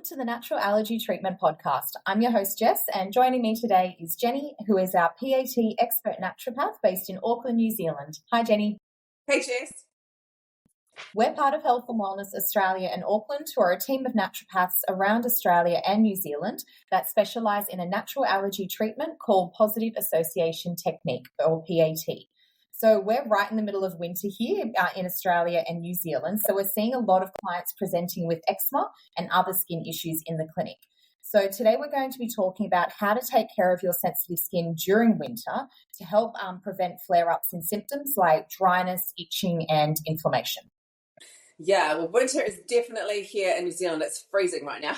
Welcome to the Natural Allergy Treatment Podcast. I'm your host, Jess, and joining me today is Jenny, who is our PAT expert naturopath based in Auckland, New Zealand. Hi, Jenny. Hey, Jess. We're part of Health and Wellness Australia and Auckland, who are a team of naturopaths around Australia and New Zealand that specialise in a natural allergy treatment called Positive Association Technique, or PAT. So we're right in the middle of winter here in Australia and New Zealand. So we're seeing a lot of clients presenting with eczema and other skin issues in the clinic. So today we're going to be talking about how to take care of your sensitive skin during winter to help prevent flare-ups in symptoms like dryness, itching, and inflammation. Yeah, well, winter is definitely here in New Zealand. It's freezing right now.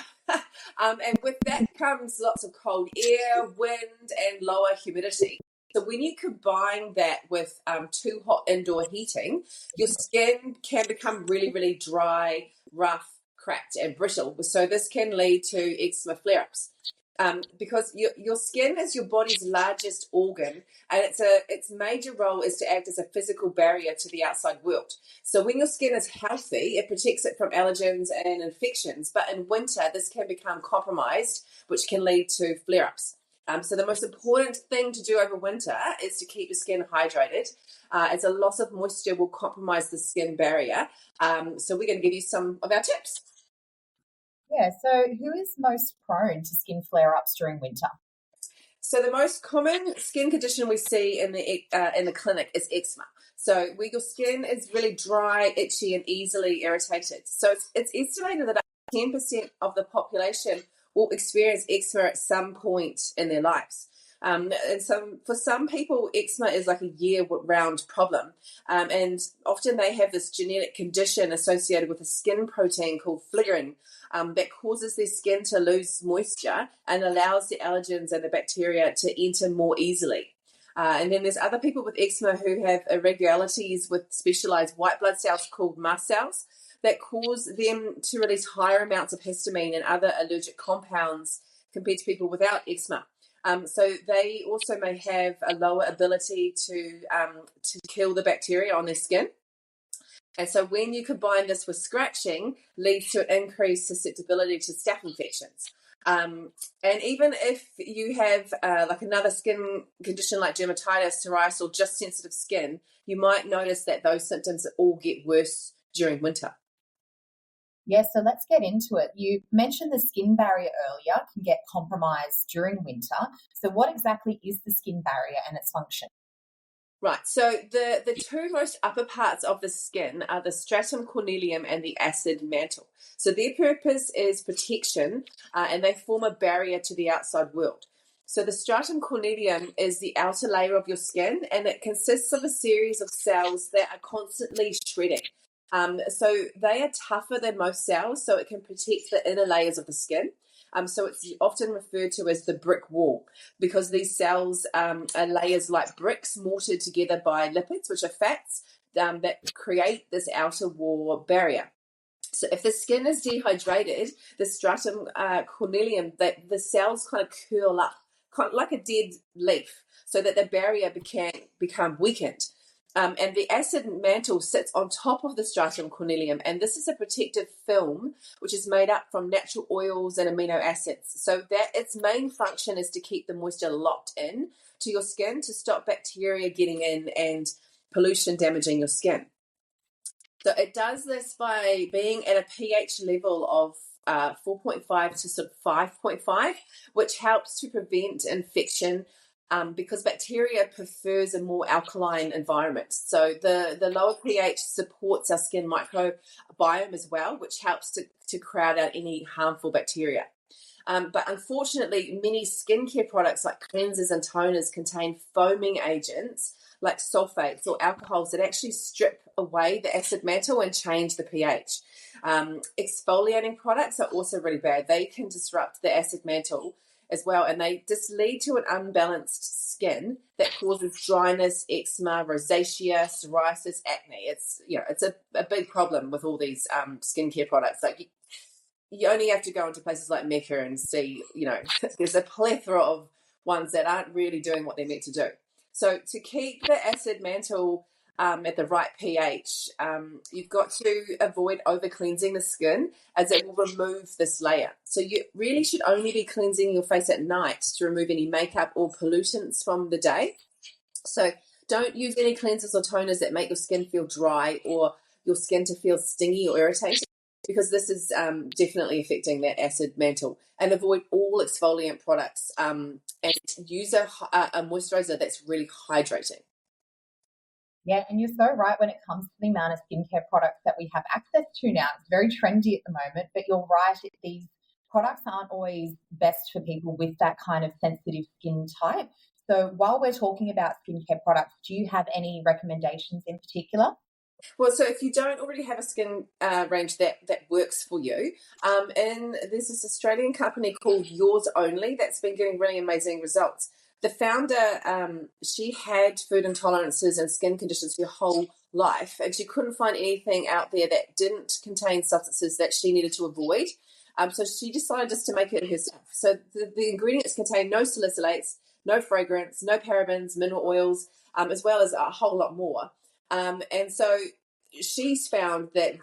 And with that comes lots of cold air, wind, and lower humidity. So when you combine that with too hot indoor heating, your skin can become really, really dry, rough, cracked, and brittle. So this can lead to eczema flare-ups. Because your skin is your body's largest organ, and its major role is to act as a physical barrier to the outside world. So when your skin is healthy, it protects it from allergens and infections. But in winter, this can become compromised, which can lead to flare-ups. So the most important thing to do over winter is to keep your skin hydrated, as a loss of moisture will compromise the skin barrier. So we're going to give you some of our tips. Yeah, so who is most prone to skin flare-ups during winter? So the most common skin condition we see in the clinic is eczema. So where your skin is really dry, itchy, and easily irritated. So it's estimated that 10% of the population will experience eczema at some point in their lives. And for some people, eczema is like a year-round problem. And often they have this genetic condition associated with a skin protein called fligrin that causes their skin to lose moisture and allows the allergens and the bacteria to enter more easily. And then there's other people with eczema who have irregularities with specialized white blood cells called mast cells that cause them to release higher amounts of histamine and other allergic compounds compared to people without eczema. So they also may have a lower ability to kill the bacteria on their skin. And so when you combine this with scratching, leads to an increased susceptibility to staph infections. And even if you have like another skin condition like dermatitis, psoriasis, or just sensitive skin, you might notice that those symptoms all get worse during winter. Yes, so let's get into it. You mentioned the skin barrier earlier can get compromised during winter. So what exactly is the skin barrier and its function? Right, so the two most upper parts of the skin are the stratum corneum and the acid mantle. So their purpose is protection, and they form a barrier to the outside world. So the stratum corneum is the outer layer of your skin, and it consists of a series of cells that are constantly shredding. So they are tougher than most cells, so it can protect the inner layers of the skin. So it's often referred to as the brick wall because these cells are layers like bricks mortared together by lipids, which are fats, that create this outer wall barrier. So if the skin is dehydrated, the stratum corneum, that the cells kind of curl up, kind of like a dead leaf, so that the barrier become weakened. And the acid mantle sits on top of the stratum corneum, and this is a protective film which is made up from natural oils and amino acids. So that its main function is to keep the moisture locked in to your skin to stop bacteria getting in and pollution damaging your skin. So it does this by being at a pH level of 4.5 to sort of 5.5, which helps to prevent infection. Because bacteria prefers a more alkaline environment. So the lower pH supports our skin microbiome as well, which helps to crowd out any harmful bacteria. But unfortunately, many skincare products like cleansers and toners contain foaming agents like sulfates or alcohols that actually strip away the acid mantle and change the pH. Exfoliating products are also really bad. They can disrupt the acid mantle as well, and they just lead to an unbalanced skin that causes dryness, eczema, rosacea, psoriasis, acne. It's a big problem with all these skincare products. Like you only have to go into places like Mecca and see, there's a plethora of ones that aren't really doing what they're meant to do. So to keep the acid mantle at the right pH. You've got to avoid over cleansing the skin, as it will remove this layer. So you really should only be cleansing your face at night to remove any makeup or pollutants from the day. So don't use any cleansers or toners that make your skin feel dry or your skin to feel stingy or irritated, because this is definitely affecting that acid mantle. And avoid all exfoliant products, and use a moisturizer that's really hydrating. Yeah, and you're so right when it comes to the amount of skincare products that we have access to now. It's very trendy at the moment, but you're right, these products aren't always best for people with that kind of sensitive skin type. So while we're talking about skincare products, do you have any recommendations in particular? Well, so if you don't already have a skin range that works for you, and there's this Australian company called Yours Only that's been getting really amazing results. The founder, she had food intolerances and skin conditions her whole life, and she couldn't find anything out there that didn't contain substances that she needed to avoid. So she decided just to make it herself. So the ingredients contain no salicylates, no fragrance, no parabens, mineral oils, as well as a whole lot more. And so she's found that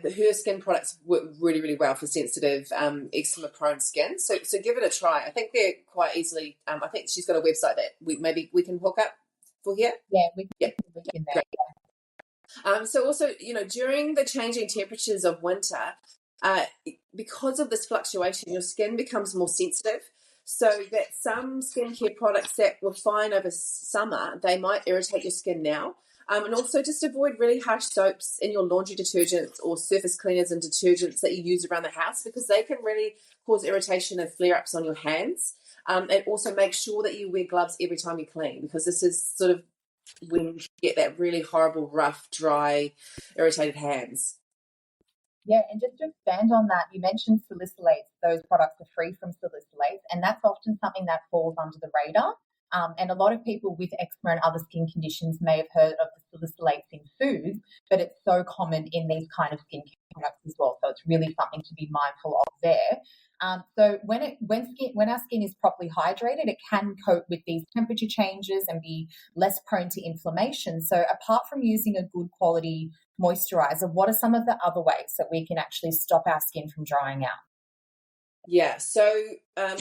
her skin products work really, really well for sensitive, eczema prone skin. So give it a try. I think they're quite easily. I think she's got a website that we can hook up for here. Yeah, we can in there. So also, during the changing temperatures of winter, because of this fluctuation, your skin becomes more sensitive. So that some skincare products that were fine over summer, they might irritate your skin now. And also just avoid really harsh soaps in your laundry detergents or surface cleaners and detergents that you use around the house, because they can really cause irritation and flare-ups on your hands. And also make sure that you wear gloves every time you clean, because this is sort of when you get that really horrible, rough, dry, irritated hands. Yeah, and just to expand on that, you mentioned salicylates. Those products are free from salicylates, and that's often something that falls under the radar. And a lot of people with eczema and other skin conditions may have heard of the salicylates in foods, but it's so common in these kind of skincare products as well. So it's really something to be mindful of there. So when our skin is properly hydrated, it can cope with these temperature changes and be less prone to inflammation. So apart from using a good quality moisturizer, what are some of the other ways that we can actually stop our skin from drying out? Yeah, so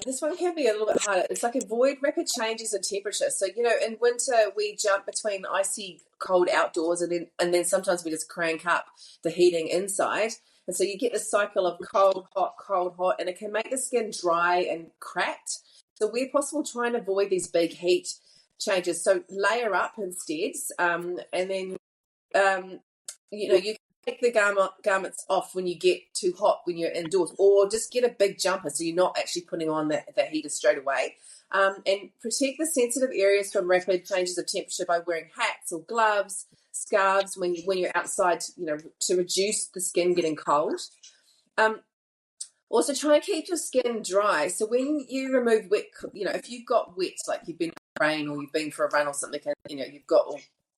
this one can be a little bit harder. It's like avoid rapid changes in temperature. So, in winter we jump between icy cold outdoors, and then sometimes we just crank up the heating inside. And so you get this cycle of cold, hot, and it can make the skin dry and cracked. So where possible, try and avoid these big heat changes. So layer up instead, and then you can take the garments off when you get too hot when you're indoors, or just get a big jumper so you're not actually putting on the heater straight away. And protect the sensitive areas from rapid changes of temperature by wearing hats or gloves, scarves when you're outside, to reduce the skin getting cold. Also, try and keep your skin dry. So when you remove wet, if you've got wet, like you've been in the rain or you've been for a run or something, and you've got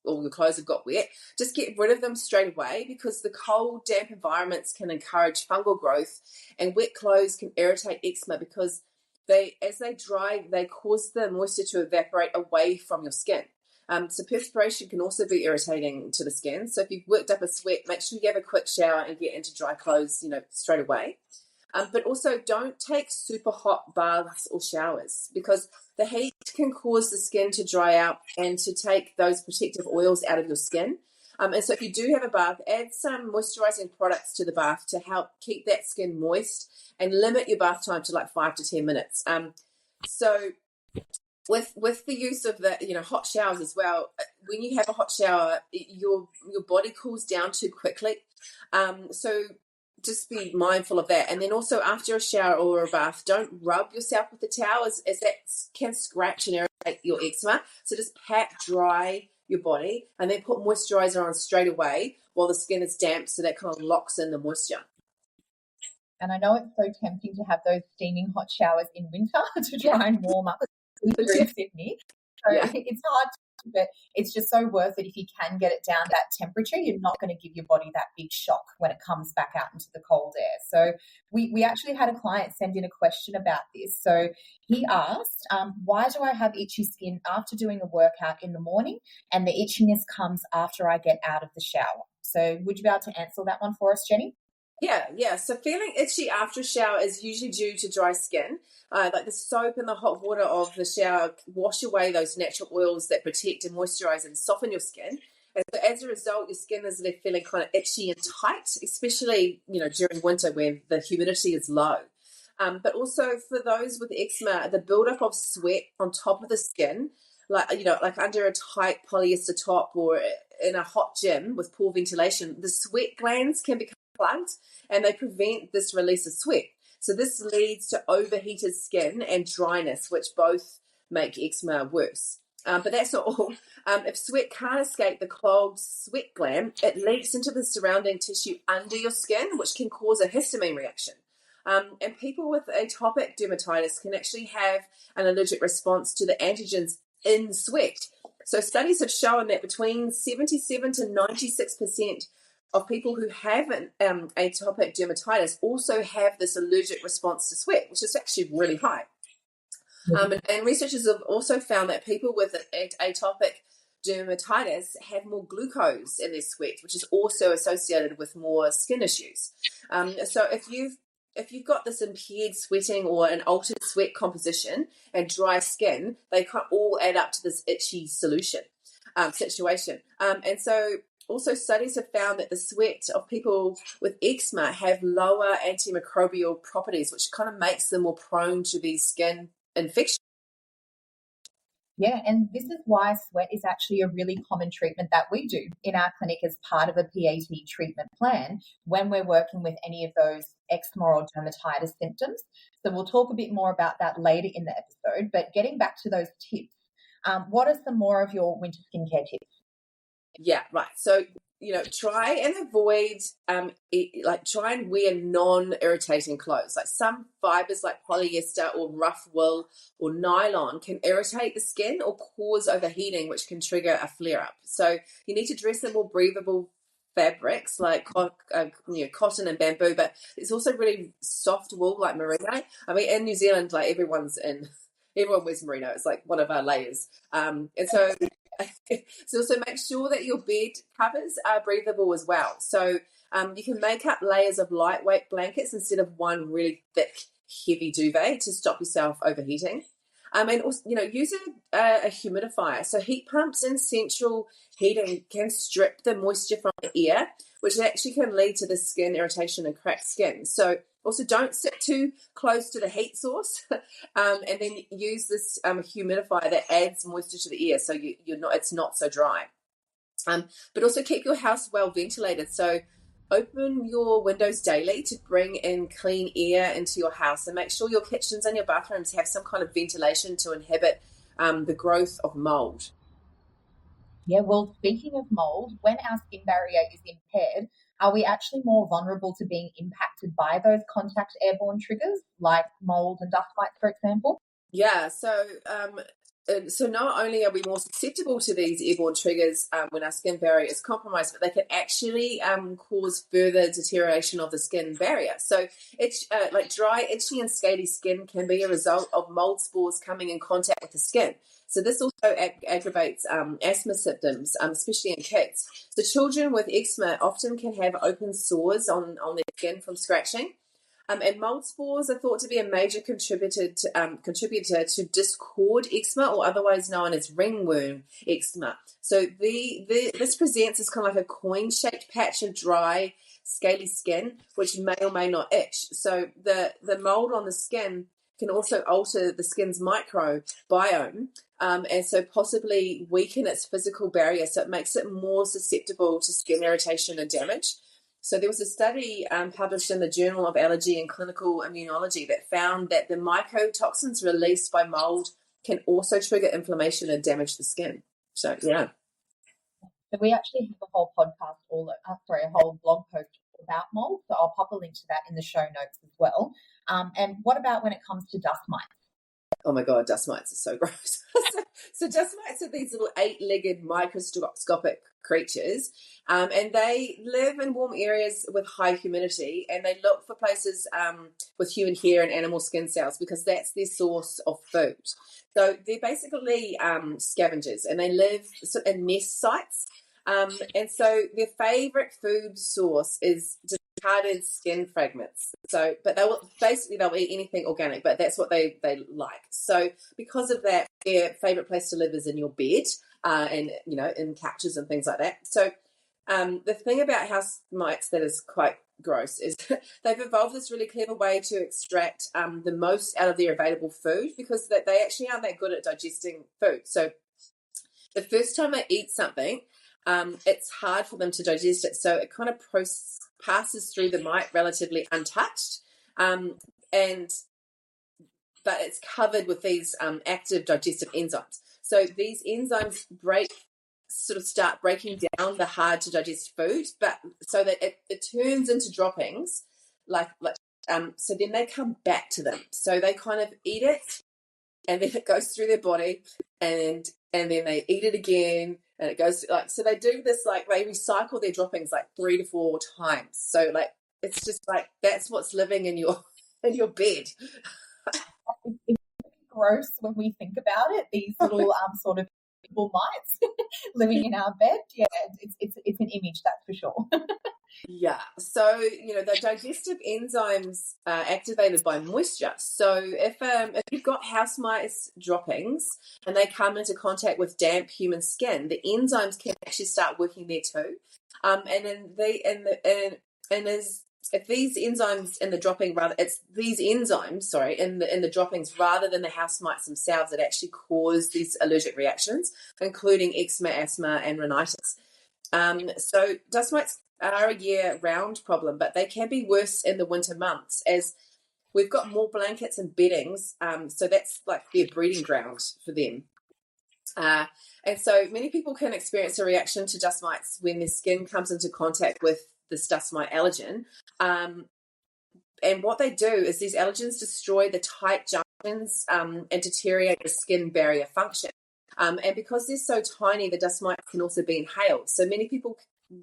all your clothes have got wet, just get rid of them straight away, because the cold, damp environments can encourage fungal growth, and wet clothes can irritate eczema because as they dry, they cause the moisture to evaporate away from your skin. So perspiration can also be irritating to the skin. So if you've worked up a sweat, make sure you have a quick shower and get into dry clothes, straight away. But also don't take super hot baths or showers, because the heat can cause the skin to dry out and to take those protective oils out of your skin. And so if you do have a bath, add some moisturizing products to the bath to help keep that skin moist, and limit your bath time to like 5 to 10 minutes. So with the use of the hot showers as well, when you have a hot shower, your body cools down too quickly. So just be mindful of that. And then also after a shower or a bath, don't rub yourself with the towel, as that can scratch and irritate your eczema. So just pat dry your body and then put moisturizer on straight away while the skin is damp, so that kind of locks in the moisture. And I know it's so tempting to have those steaming hot showers in winter to try and warm up here in Sydney. So it's hard to but it's just so worth it if you can get it down that temperature. You're not going to give your body that big shock when it comes back out into the cold air. So we actually had a client send in a question about this. So he asked, why do I have itchy skin after doing a workout in the morning, and the itchiness comes after I get out of the shower? So would you be able to answer that one for us, Jenny? Yeah. So feeling itchy after a shower is usually due to dry skin. Like the soap and the hot water of the shower wash away those natural oils that protect and moisturize and soften your skin. And so as a result, your skin is left feeling kind of itchy and tight, especially, during winter when the humidity is low. But also for those with eczema, the buildup of sweat on top of the skin, like under a tight polyester top or in a hot gym with poor ventilation, the sweat glands can become plugged and they prevent this release of sweat. So this leads to overheated skin and dryness, which both make eczema worse. But that's not all. If sweat can't escape the clogged sweat gland, it leaks into the surrounding tissue under your skin, which can cause a histamine reaction. And people with atopic dermatitis can actually have an allergic response to the antigens in sweat. So studies have shown that between 77 to 96% of people who have an atopic dermatitis also have this allergic response to sweat, which is actually really high. And researchers have also found that people with atopic dermatitis have more glucose in their sweat, which is also associated with more skin issues. So if you've got this impaired sweating or an altered sweat composition and dry skin, they can all add up to this itchy situation. And so also studies have found that the sweat of people with eczema have lower antimicrobial properties, which kind of makes them more prone to these skin infections. Yeah, and this is why sweat is actually a really common treatment that we do in our clinic as part of a PAT treatment plan when we're working with any of those eczema or dermatitis symptoms. So we'll talk a bit more about that later in the episode. But getting back to those tips, what are some more of your winter skincare tips? Yeah, right. So, try and avoid, try and wear non-irritating clothes. Like some fibers like polyester or rough wool or nylon can irritate the skin or cause overheating, which can trigger a flare-up. So you need to dress in more breathable fabrics like cotton and bamboo, but it's also really soft wool like merino. I mean, in New Zealand, like everyone wears merino. It's like one of our layers. And so also make sure that your bed covers are breathable as well. So you can make up layers of lightweight blankets instead of one really thick, heavy duvet to stop yourself overheating. And also, use a humidifier. So heat pumps and central heating can strip the moisture from the air, which actually can lead to the skin irritation and cracked skin. So also don't sit too close to the heat source, and then use this humidifier that adds moisture to the air, so it's not so dry. But also keep your house well ventilated. So open your windows daily to bring in clean air into your house, and make sure your kitchens and your bathrooms have some kind of ventilation to inhibit the growth of mold. Yeah, well, speaking of mold, when our skin barrier is impaired, are we actually more vulnerable to being impacted by those contact airborne triggers like mold and dust mites, for example? Yeah, so not only are we more susceptible to these airborne triggers when our skin barrier is compromised, but they can actually cause further deterioration of the skin barrier. So it's like dry, itchy and scaly skin can be a result of mold spores coming in contact with the skin. So this also aggravates asthma symptoms, especially in kids. So children with eczema often can have open sores on their skin from scratching. And mold spores are thought to be a major contributor to discord eczema, or otherwise known as ringworm eczema. So this presents as kind of like a coin-shaped patch of dry, scaly skin, which may or may not itch. So the mold on the skin can also alter the skin's microbiome, and so possibly weaken its physical barrier, so it makes it more susceptible to skin irritation and damage. So there was a study published in the Journal of Allergy and Clinical Immunology that found that the mycotoxins released by mold can also trigger inflammation and damage the skin. So, yeah. So we actually have a whole podcast, a whole blog post about mold. So I'll pop a link to that in the show notes as well. And what about when it comes to dust mites? Oh my God, dust mites are so gross. So dust mites are these little 8-legged microscopic creatures, and they live in warm areas with high humidity, and they look for places with human hair and animal skin cells because that's their source of food. So they're basically scavengers, and they live in nest sites. And so their favorite food source is discarded skin fragments. So, but they'll eat anything organic, but that's what they like. So because of that, their favorite place to live is in your bed, and in couches and things like that. So the thing about house mites that is quite gross is they've evolved this really clever way to extract the most out of their available food, because they actually aren't that good at digesting food. So the first time they eat something, it's hard for them to digest it. So it kind of passes through the mite relatively untouched, but it's covered with these active digestive enzymes. So these enzymes start breaking down the hard to digest food, but so that it turns into droppings, so then they come back to them. So they kind of eat it, and then it goes through their body, and then they eat it again, and it goes so they do this, they recycle their droppings 3 to 4 times. So it's just that's what's living in your bed. It's gross when we think about it. These little sort of people mites living in our bed. Yeah, it's an image, that's for sure. Yeah. So, the digestive enzymes are activated by moisture. So if you've got house mice droppings and they come into contact with damp human skin, the enzymes can actually start working there too. If these enzymes in the dropping in the droppings rather than the house mites themselves that actually cause these allergic reactions, including eczema, asthma, and rhinitis. So dust mites are a year-round problem, but they can be worse in the winter months as we've got more blankets and beddings. So that's their breeding ground for them. And so many people can experience a reaction to dust mites when their skin comes into contact with this dust mite allergen. And what they do is these allergens destroy the tight junctions and deteriorate the skin barrier function. And because they're so tiny, the dust mites can also be inhaled. So many people,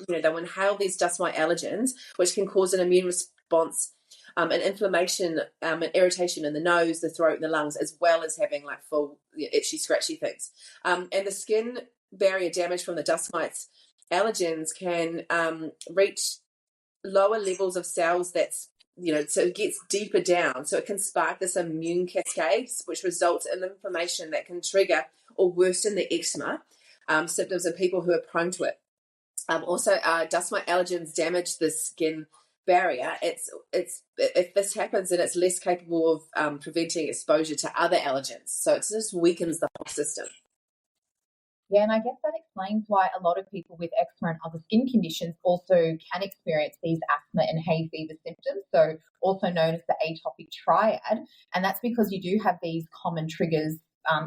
they'll inhale these dust mite allergens, which can cause an immune response and inflammation and irritation in the nose, the throat, and the lungs, as well as having full itchy, scratchy things. And the skin barrier damage from the dust mites allergens can reach lower levels of cells so it gets deeper down. So it can spark this immune cascade, which results in inflammation that can trigger or worsen the eczema symptoms in people who are prone to it. Also, dust mite allergens damage the skin barrier. If this happens, then it's less capable of preventing exposure to other allergens. So it just weakens the whole system. Yeah, and I guess that explains why a lot of people with eczema and other skin conditions also can experience these asthma and hay fever symptoms, so also known as the atopic triad. And that's because you do have these common triggers,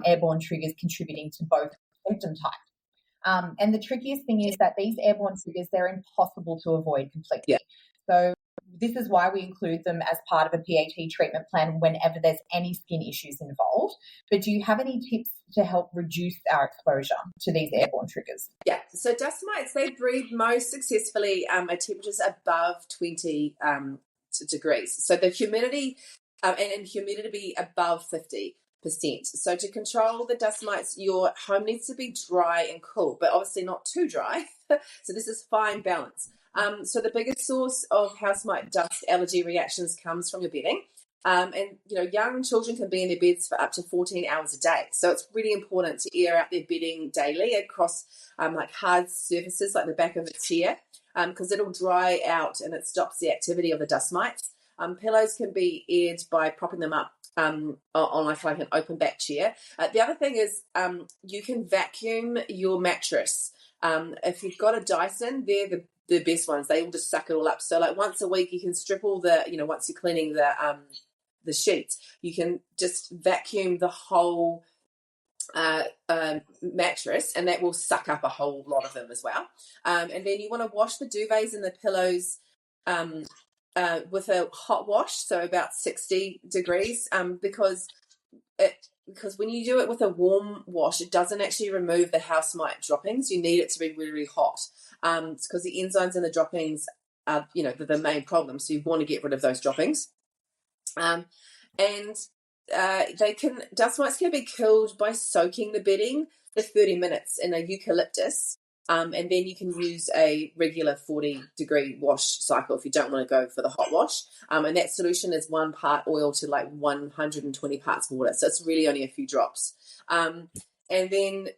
airborne triggers, contributing to both symptom types. And the trickiest thing is that these airborne triggers, they're impossible to avoid completely. Yeah. So this is why we include them as part of a PAT treatment plan whenever there's any skin issues involved. But do you have any tips to help reduce our exposure to these airborne triggers? Yeah, so dust mites, they breed most successfully at temperatures above 20 degrees. So the humidity, and humidity above 50%. So to control the dust mites, your home needs to be dry and cool, but obviously not too dry. So this is fine balance. So the biggest source of house mite dust allergy reactions comes from your bedding. And young children can be in their beds for up to 14 hours a day. So it's really important to air out their bedding daily across hard surfaces like the back of a chair, because it'll dry out and it stops the activity of the dust mites. Pillows can be aired by propping them up on an open back chair. The other thing is you can vacuum your mattress. If you've got a Dyson, they're the best ones. They all just suck it all up. So once a week you can strip all the, once you're cleaning the sheets, you can just vacuum the whole mattress, and that will suck up a whole lot of them as well. And then you want to wash the duvets and the pillows with a hot wash, so about 60 degrees, because because when you do it with a warm wash, it doesn't actually remove the house mite droppings. You need it to be really, really hot, because the enzymes in the droppings are, the main problem. So you want to get rid of those droppings. And dust mites can be killed by soaking the bedding for 30 minutes in a eucalyptus. And then you can use a regular 40-degree wash cycle if you don't want to go for the hot wash. And that solution is 1 part oil to like 120 parts water. So it's really only a few drops. And then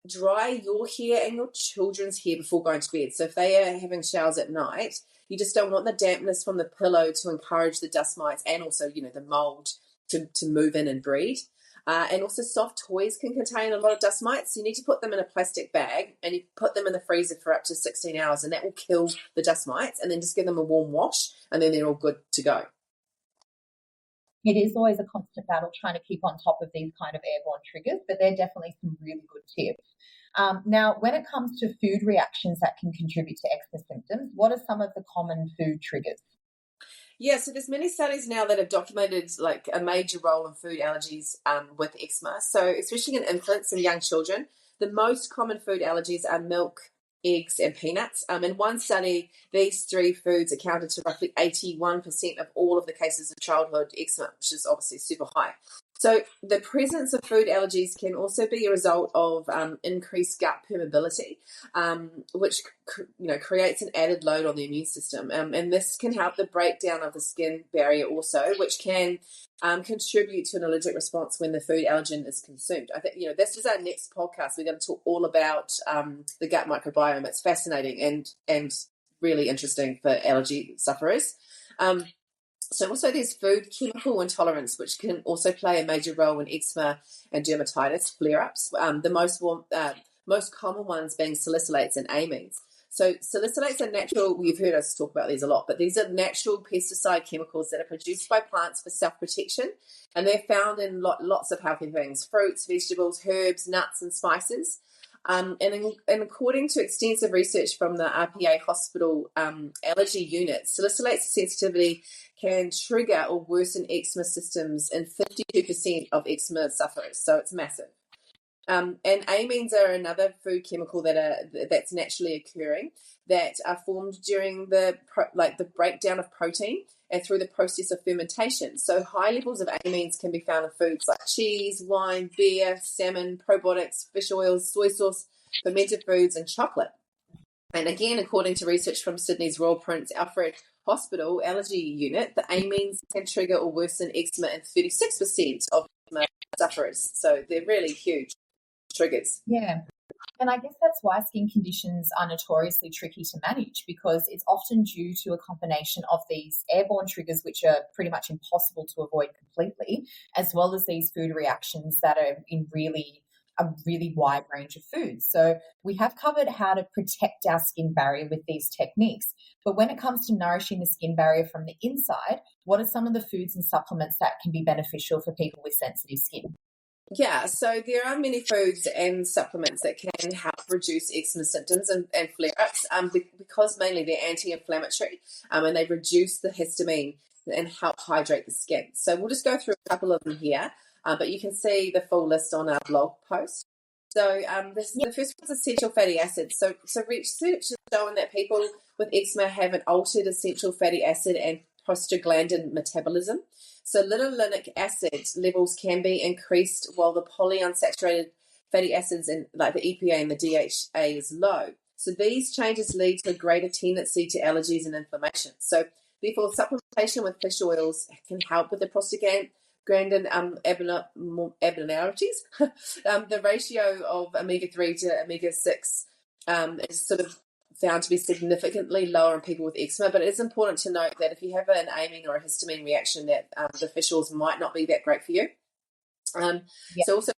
dry your hair and your children's hair before going to bed. So if they are having showers at night, you just don't want the dampness from the pillow to encourage the dust mites and also, the mold to move in and breed. And also soft toys can contain a lot of dust mites. So you need to put them in a plastic bag and you put them in the freezer for up to 16 hours, and that will kill the dust mites, and then just give them a warm wash and then they're all good to go. It is always a constant battle trying to keep on top of these kind of airborne triggers, but they're definitely some really good tips. Now, when it comes to food reactions that can contribute to eczema symptoms, what are some of the common food triggers? Yeah, so there's many studies now that have documented like a major role in food allergies with eczema. So especially in infants and young children, the most common food allergies are milk, eggs, and peanuts. In one study, these 3 foods accounted to roughly 81% of all of the cases of childhood eczema, which is obviously super high. So the presence of food allergies can also be a result of increased gut permeability, which creates an added load on the immune system, and this can help the breakdown of the skin barrier also, which can contribute to an allergic response when the food allergen is consumed. I think this is our next podcast. We're going to talk all about the gut microbiome. It's fascinating and really interesting for allergy sufferers. So also there's food chemical intolerance, which can also play a major role in eczema and dermatitis flare-ups. The most common ones being salicylates and amines. So salicylates are natural, you've heard us talk about these a lot, but these are natural pesticide chemicals that are produced by plants for self-protection, and they're found in lots of healthy things: fruits, vegetables, herbs, nuts, and spices. And according to extensive research from the RPA hospital allergy unit, salicylate sensitivity can trigger or worsen eczema symptoms in 52% of eczema sufferers. So it's massive. And amines are another food chemical that's naturally occurring, that are formed during the breakdown of protein and through the process of fermentation. So high levels of amines can be found in foods like cheese, wine, beer, salmon, probiotics, fish oils, soy sauce, fermented foods, and chocolate. And again, according to research from Sydney's Royal Prince Alfred Hospital Allergy Unit, the amines can trigger or worsen eczema in 36% of eczema sufferers. So they're really huge triggers. Yeah. And I guess that's why skin conditions are notoriously tricky to manage, because it's often due to a combination of these airborne triggers, which are pretty much impossible to avoid completely, as well as these food reactions that are in a really wide range of foods. So we have covered how to protect our skin barrier with these techniques. But when it comes to nourishing the skin barrier from the inside, what are some of the foods and supplements that can be beneficial for people with sensitive skin? Yeah, so there are many foods and supplements that can help reduce eczema symptoms and flare-ups, because mainly they're anti-inflammatory, and they reduce the histamine and help hydrate the skin. So we'll just go through a couple of them here, but you can see the full list on our blog post. So the first one is essential fatty acids. So research has shown that people with eczema have an altered essential fatty acid and prostaglandin metabolism. So linolenic acid levels can be increased while the polyunsaturated fatty acids and like the EPA and the DHA is low. So these changes lead to a greater tendency to allergies and inflammation. So therefore, supplementation with fish oils can help with the prostaglandin abnormalities. The ratio of omega-3 to omega-6 is sort of found to be significantly lower in people with eczema, but it is important to note that if you have an amine or a histamine reaction, that the fish oils might not be that great for you. So also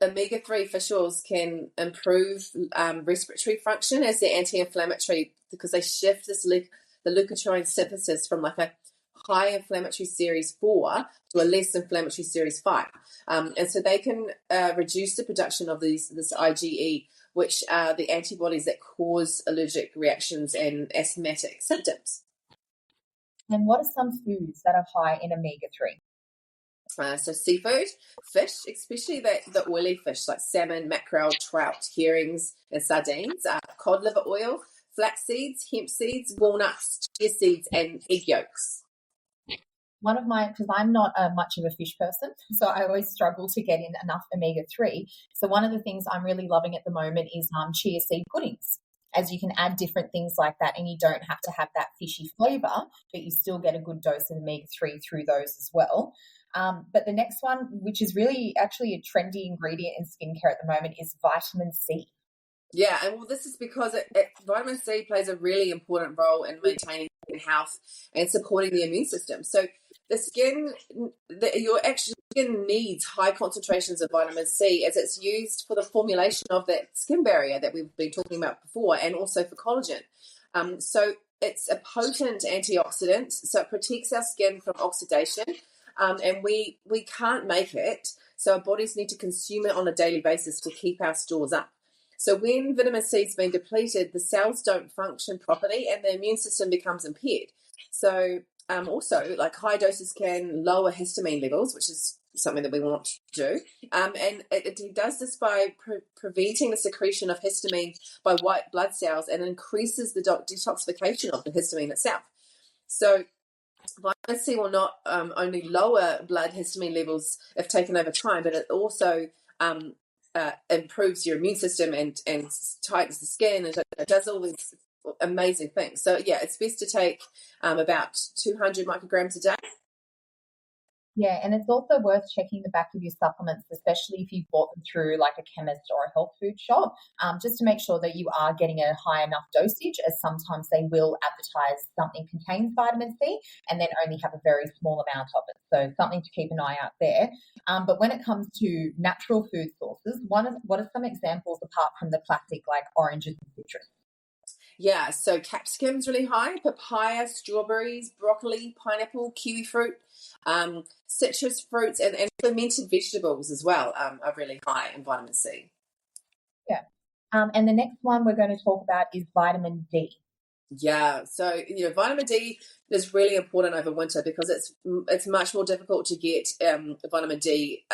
omega-3 fish oils can improve respiratory function as they're anti-inflammatory, because they shift the leukotriene synthesis from like a high inflammatory series 4 to a less inflammatory series 5. And so they can reduce the production of this IgE, which are the antibodies that cause allergic reactions and asthmatic symptoms. And what are some foods that are high in omega-3? So seafood, fish, especially the oily fish like salmon, mackerel, trout, herrings, and sardines, cod liver oil, flax seeds, hemp seeds, walnuts, chia seeds, and egg yolks. One of my, because I'm not much of a fish person, so I always struggle to get in enough omega-3. So one of the things I'm really loving at the moment is chia seed puddings, as you can add different things like that and you don't have to have that fishy flavour, but you still get a good dose of omega-3 through those as well. But the next one, which is really actually a trendy ingredient in skincare at the moment, is vitamin C. Yeah, and well, this is because vitamin C plays a really important role in maintaining health and supporting the immune system. So your actual skin needs high concentrations of vitamin C as it's used for the formulation of that skin barrier that we've been talking about before, and also for collagen. So it's a potent antioxidant, so it protects our skin from oxidation, and we can't make it, so our bodies need to consume it on a daily basis to keep our stores up. So when vitamin C has been depleted, the cells don't function properly and the immune system becomes impaired. So also, like, high doses can lower histamine levels, which is something that we want to do. And it does this by preventing the secretion of histamine by white blood cells and increases the detoxification of the histamine itself. So vitamin C will not only lower blood histamine levels if taken over time, but it also improves your immune system and tightens the skin, and it does all these amazing things. So yeah, it's best to take about 200 micrograms a day. Yeah, and it's also worth checking the back of your supplements, especially if you've bought them through like a chemist or a health food shop, just to make sure that you are getting a high enough dosage, as sometimes they will advertise something contains vitamin C and then only have a very small amount of it. So something to keep an eye out there. But when it comes to natural food sources, what are some examples apart from the classic like oranges and citrus? Yeah, so capsicum's really high, papaya, strawberries, broccoli, pineapple, kiwi fruit, citrus fruits, and fermented vegetables as well are really high in vitamin C. Yeah. And the next one we're going to talk about is vitamin D. Yeah, so vitamin D is really important over winter because it's much more difficult to get vitamin D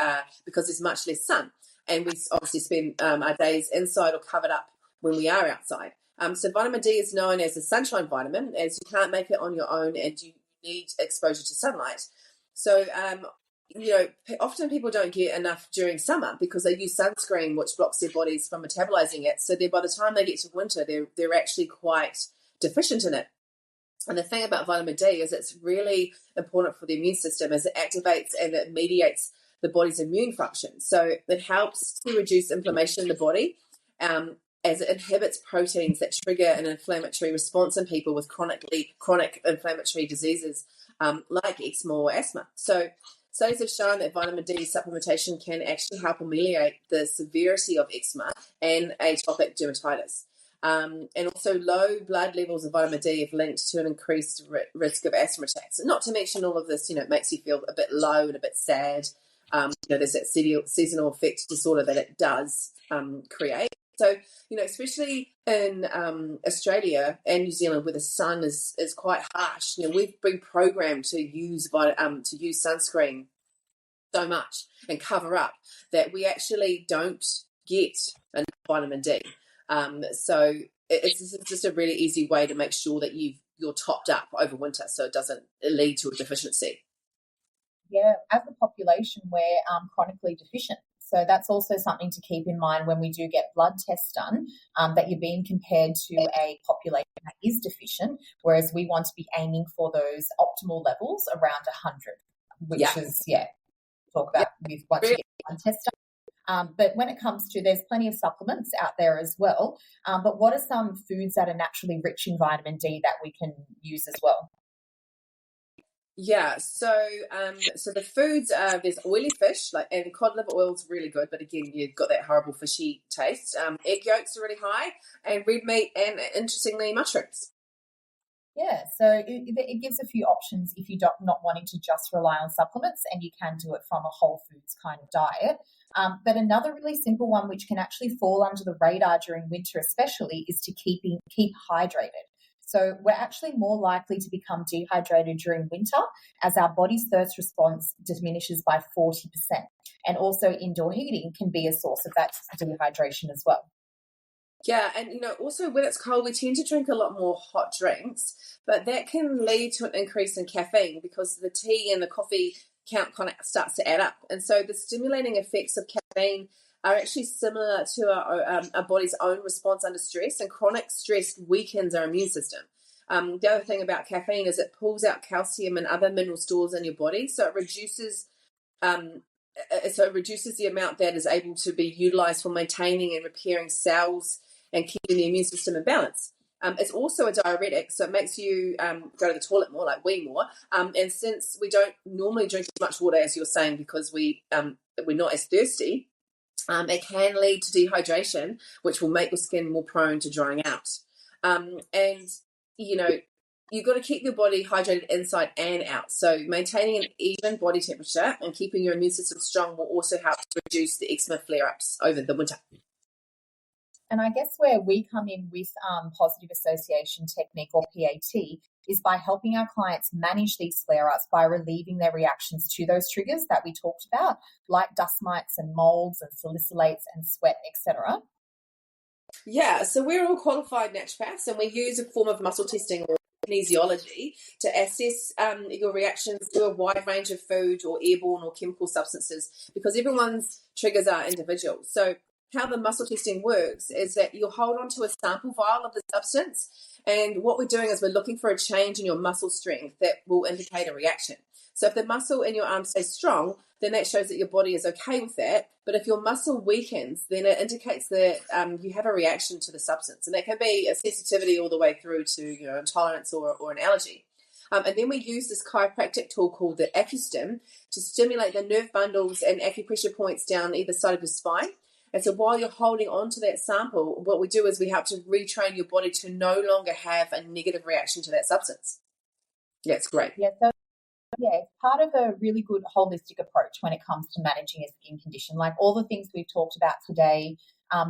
because there's much less sun, and we obviously spend our days inside or covered up when we are outside. So vitamin D is known as a sunshine vitamin, as you can't make it on your own and you need exposure to sunlight. So often people don't get enough during summer because they use sunscreen, which blocks their bodies from metabolizing it. So then by the time they get to winter, they're actually quite deficient in it. And the thing about vitamin D is it's really important for the immune system, as it activates and it mediates the body's immune function. So it helps to reduce inflammation in the body, as it inhibits proteins that trigger an inflammatory response in people with chronic inflammatory diseases like eczema or asthma. So studies have shown that vitamin D supplementation can actually help ameliorate the severity of eczema and atopic dermatitis. And also low blood levels of vitamin D have linked to an increased risk of asthma attacks. And not to mention all of this, it makes you feel a bit low and a bit sad. There's that seasonal affect disorder that it does create. So, especially in Australia and New Zealand, where the sun is quite harsh, we've been programmed to use sunscreen so much and cover up that we actually don't get enough vitamin D. So it's just a really easy way to make sure that you're topped up over winter, so it doesn't lead to a deficiency. Yeah, as a population, we're chronically deficient. So that's also something to keep in mind when we do get blood tests done, that you're being compared to a population that is deficient, whereas we want to be aiming for those optimal levels around 100, which is, talk about with once you get blood test done. But when it comes to, there's plenty of supplements out there as well. But what are some foods that are naturally rich in vitamin D that we can use as well? Yeah, so the foods there's oily fish, and cod liver oil is really good, but again you've got that horrible fishy taste. Egg yolks are really high, and red meat, and interestingly mushrooms. Yeah, so it gives a few options if you're not wanting to just rely on supplements, and you can do it from a whole foods kind of diet. But another really simple one, which can actually fall under the radar during winter especially, is to keep hydrated. So we're actually more likely to become dehydrated during winter as our body's thirst response diminishes by 40%. And also indoor heating can be a source of that dehydration as well. Yeah, and also when it's cold, we tend to drink a lot more hot drinks, but that can lead to an increase in caffeine because the tea and the coffee count kind of starts to add up. And so the stimulating effects of caffeine are actually similar to our body's own response under stress, and chronic stress weakens our immune system. The other thing about caffeine is it pulls out calcium and other mineral stores in your body, so it reduces the amount that is able to be utilized for maintaining and repairing cells and keeping the immune system in balance. It's also a diuretic, so it makes you go to the toilet more, like wee more. And since we don't normally drink as much water as you're saying because we're not as thirsty, it can lead to dehydration, which will make your skin more prone to drying out. And you've got to keep your body hydrated inside and out. So maintaining an even body temperature and keeping your immune system strong will also help to reduce the eczema flare-ups over the winter. And I guess where we come in with positive association technique, or PAT, is by helping our clients manage these flare-ups by relieving their reactions to those triggers that we talked about, like dust mites and molds and salicylates and sweat, etc. Yeah, so we're all qualified naturopaths, and we use a form of muscle testing or kinesiology to assess your reactions to a wide range of food or airborne or chemical substances, because everyone's triggers are individual. So how the muscle testing works is that you'll hold on to a sample vial of the substance, and what we're doing is we're looking for a change in your muscle strength that will indicate a reaction. So if the muscle in your arm stays strong, then that shows that your body is okay with that. But if your muscle weakens, then it indicates that you have a reaction to the substance. And that can be a sensitivity all the way through to intolerance or an allergy. And then we use this chiropractic tool called the AccuStim to stimulate the nerve bundles and acupressure points down either side of your spine. And so while you're holding on to that sample, what we do is we help to retrain your body to no longer have a negative reaction to that substance. Yeah, it's great. Yeah, so it's part of a really good holistic approach when it comes to managing a skin condition. Like all the things we've talked about today,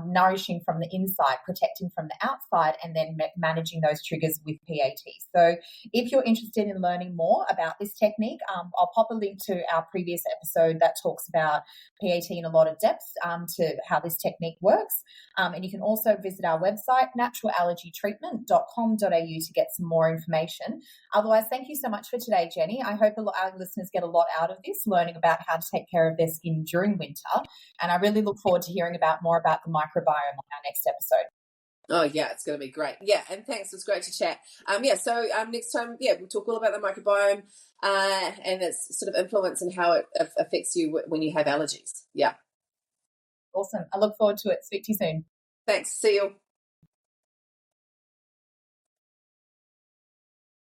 nourishing from the inside, protecting from the outside, and then managing those triggers with PAT. So if you're interested in learning more about this technique, I'll pop a link to our previous episode that talks about PAT in a lot of depth to how this technique works. And you can also visit our website, naturalallergytreatment.com.au, to get some more information. Otherwise, thank you so much for today, Jenny. I hope our listeners get a lot out of this, learning about how to take care of their skin during winter. And I really look forward to hearing more about the microbiome on our next episode. Oh, yeah, it's going to be great. Yeah, and thanks. It was great to chat. So next time, we'll talk all about the microbiome and its sort of influence and how it affects you when you have allergies. Yeah. Awesome. I look forward to it. Speak to you soon. Thanks. See you.